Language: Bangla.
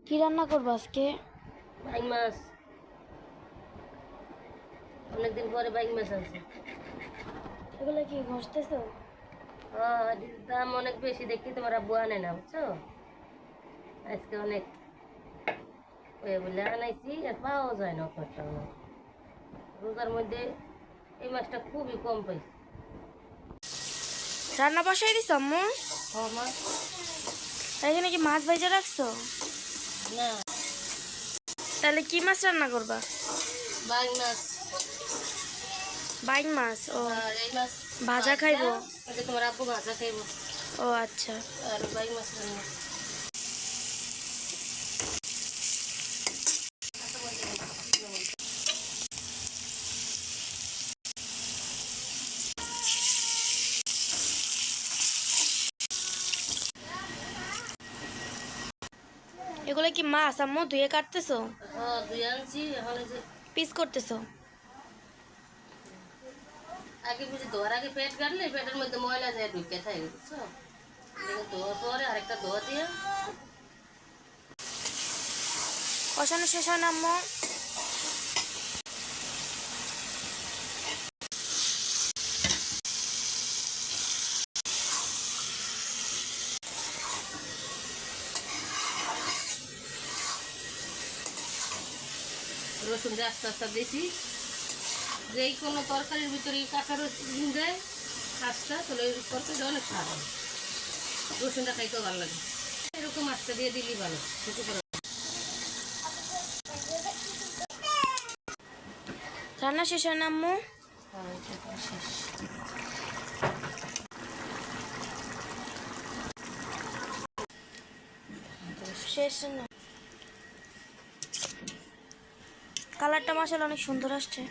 কি রান্না করবো আজকে? বাইক মাছ। অনেকদিন পরে বাইক মাছ আছে। এগুলো কি ঘষতেছো? এটির দাম অনেক বেশি দেখি তোমার আব্বু আনে না, বুঝছো। আজকে অনেক ওই বলে আনাইছি, আর পাওয়া যায় না অতটা। রোজার মধ্যে এই মাছটা খুবই কম পাইছি। রান্না বসাই দিছ আম্মু? মাছ এখানে কি মাছ ভাজা রাখছো? না, তাহলে কি মাছ রান্না করবা? বাইক মাছ। বাইং মাছ? ও, এই মাছ ভাজা ভাজা, খাইবো? এটা তোমার আব্বু ভাজা খাইব। ও আচ্ছা। আর বাইক মাছ রান্না। এগুলো কি মাছ আম্মু ধুয়ে কাটতেছো? দুই আনছি এখন। এই যে পিস করতেছো? আগে বুঝি ধোয়ার আগে পেট কাটলে পেটের মধ্যে ময়লা যায় ঢুকে থাকে, বুঝছো। ধোয়ার পরে আরেকটা ধোয়া দিয়ে কষানো শেষ হয় না আম্মু? রসুন দিয়ে আস্তে আস্তে দিয়েছি। যেই কোনো তরকারির ভিতরে কাঁচা রসুন দেয় আস্তা, তাহলে ওই তরকারিটা অনেক স্বাদ হয়। রসুনটা খাইতেও ভালো লাগে। এরকম আস্তা দিয়ে দিলি ভালো শুধু করে। রান্না শেষ হয় না আম্মু? শেষ। শেষ না? কালারটা মাশাআল্লাহ অনেক সুন্দর আসছে।